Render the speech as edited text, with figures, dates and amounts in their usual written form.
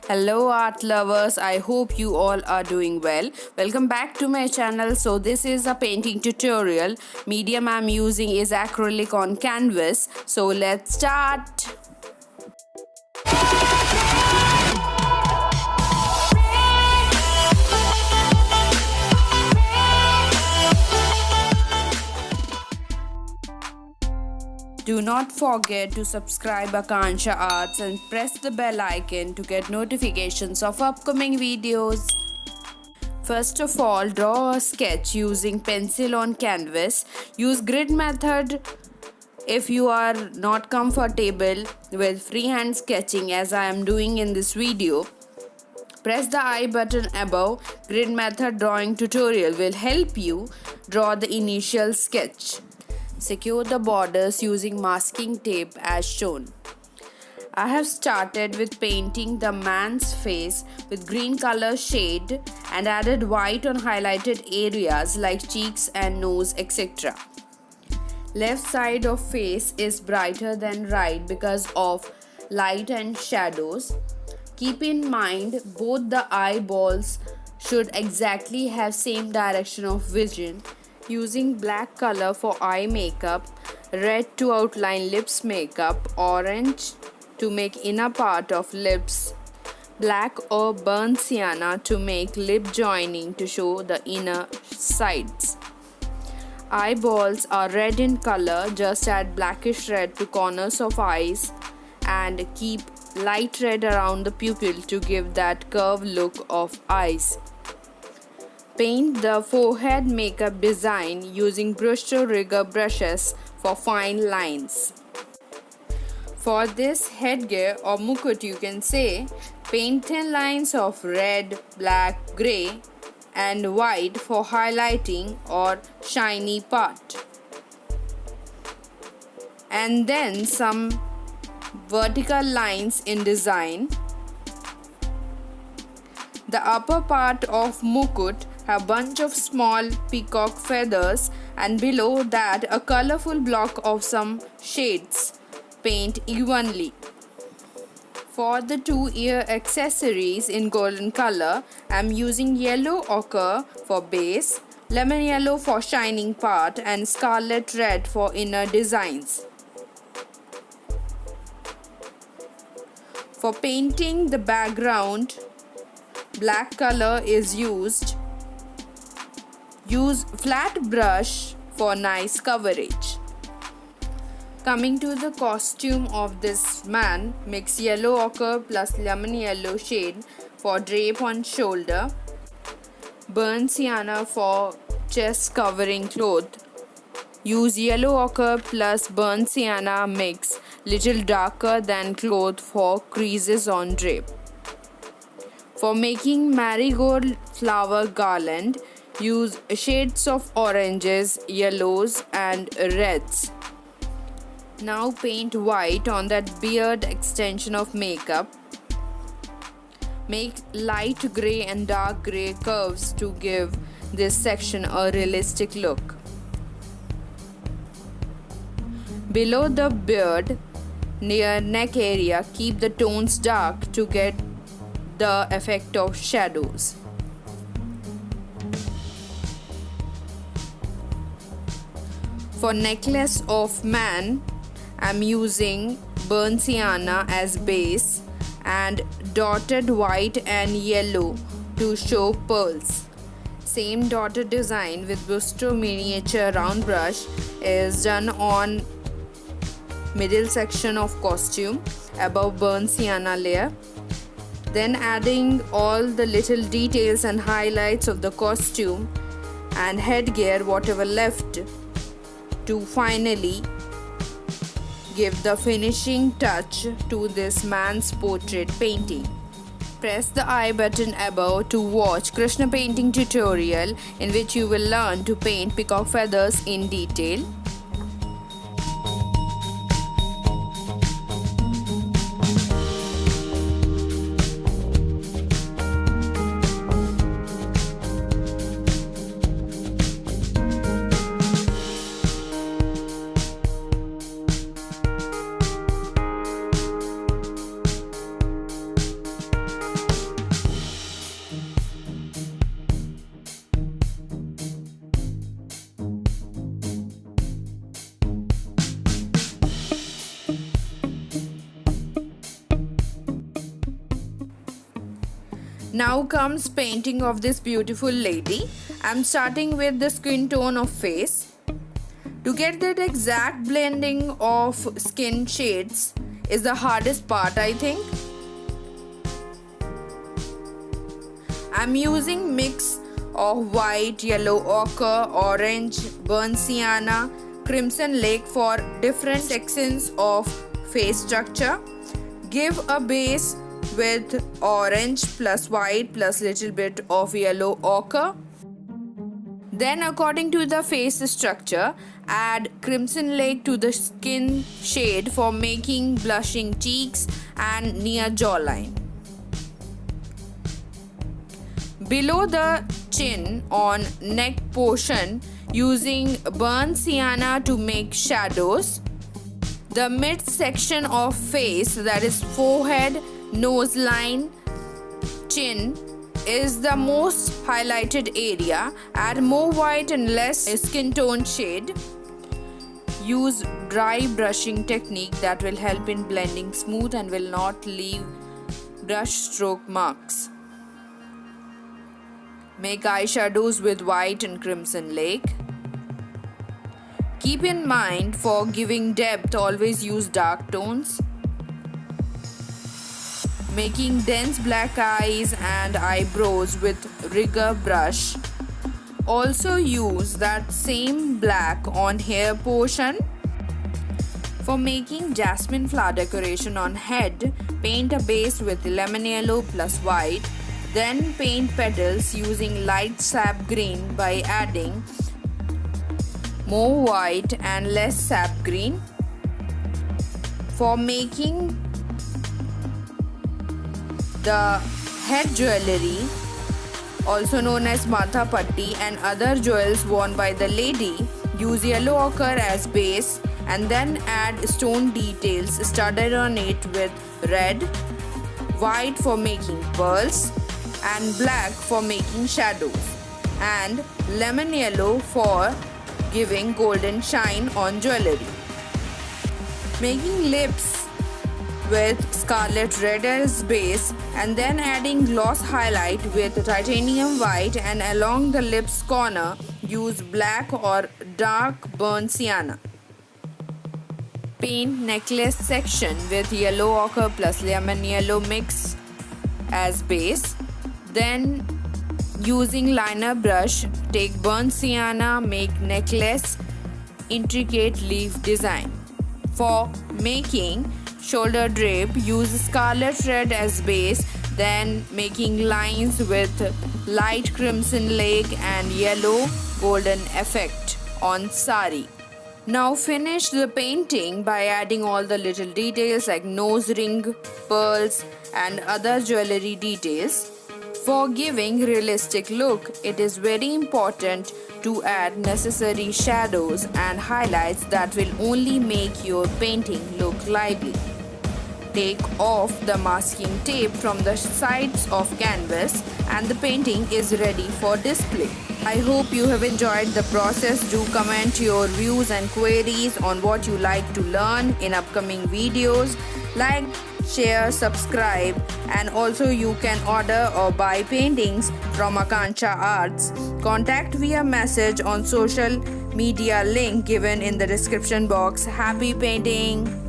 Hello art lovers, I hope you all are doing well. Welcome back to my channel. So this is a painting tutorial. Medium I'm using is acrylic on canvas. So let's start. Do not forget to subscribe Akansha Arts and press the bell icon to get notifications of upcoming videos. First of all, draw a sketch using pencil on canvas. Use grid method if you are not comfortable with freehand sketching as I am doing in this video. Press the I button above. Grid method drawing tutorial will help you draw the initial sketch. Secure the borders using masking tape as shown. I have started with painting the man's face with green color shade and added white on highlighted areas like cheeks and nose, etc. Left side of face is brighter than right because of light and shadows. Keep in mind both the eyeballs should exactly have same direction of vision. Using black color for eye makeup, red to outline lips makeup, orange to make inner part of lips, black or burnt sienna to make lip joining to show the inner sides. Eyeballs are red in color, just add blackish red to corners of eyes and keep light red around the pupil to give that curved look of eyes. Paint the forehead makeup design using Brustro rigger brushes for fine lines. For this headgear or mukut you can say, paint thin lines of red, black, grey and white for highlighting or shiny part. And then some vertical lines in design. The upper part of mukut have bunch of small peacock feathers and below that a colorful block of some shades. Paint evenly. For the two ear accessories in golden color, I am using yellow ochre for base, lemon yellow for shining part and scarlet red for inner designs. For painting the background, black color is used. Use flat brush for nice coverage. Coming to the costume of this man, mix yellow ochre plus lemon yellow shade for drape on shoulder, burnt sienna for chest covering cloth. Use yellow ochre plus burnt sienna mix little darker than cloth for creases on drape. For making marigold flower garland, use shades of oranges, yellows and reds. Now paint white on that beard extension of makeup. Make light grey and dark grey curves to give this section a realistic look. Below the beard, near neck area, keep the tones dark to get the effect of shadows. For necklace of man, I am using burnt sienna as base and dotted white and yellow to show pearls. Same dotted design with Brustro Miniature round brush is done on middle section of costume above burnt sienna layer. Then adding all the little details and highlights of the costume and headgear whatever left to finally give the finishing touch to this man's portrait painting. Press the I button above to watch Krishna painting tutorial in which you will learn to paint peacock feathers in detail. Now comes painting of this beautiful lady. I'm starting with the skin tone of face. To get that exact blending of skin shades is the hardest part, I think. I'm using mix of white, yellow ochre, orange, burnt sienna, crimson lake for different sections of face structure. Give a base with orange plus white plus little bit of yellow ochre. Then according to the face structure, add crimson lake to the skin shade for making blushing cheeks and near jawline. Below the chin on neck portion, using burnt sienna to make shadows. The mid section of face, that is forehead, nose line, chin, is the most highlighted area. Add more white and less skin tone shade. Use dry brushing technique that will help in blending smooth and will not leave brush stroke marks. Make eyeshadows with white and crimson lake. Keep in mind, for giving depth, always use dark tones. Making dense black eyes and eyebrows with rigger brush. Also use that same black on hair portion. For making jasmine flower decoration on head, paint a base with lemon yellow plus white. Then paint petals using light sap green by adding more white and less sap green. For making the head jewelry, also known as matha patti, and other jewels worn by the lady, use yellow ochre as base and then add stone details studded on it with red, white for making pearls, and black for making shadows, and lemon yellow for giving golden shine on jewelry. Making lips with scarlet red as base and then adding gloss highlight with titanium white, and along the lips corner use black or dark burnt sienna. Paint necklace section with yellow ochre plus lemon yellow mix as base. Then using liner brush, take burnt sienna, make necklace intricate leaf design. For making shoulder drape, use scarlet red as base, then making lines with light crimson lake and yellow golden effect on sari. Now finish the painting by adding all the little details like nose ring, pearls and other jewelry details. For giving realistic look, it is very important to add necessary shadows and highlights that will only make your painting look lively. Take off the masking tape from the sides of canvas and the painting is ready for display. I hope you have enjoyed the process. Do comment your views and queries on what you like to learn in upcoming videos. Like, share, subscribe, and also you can order or buy paintings from Akanksha Arts. Contact via message on social media link given in the description box. Happy painting!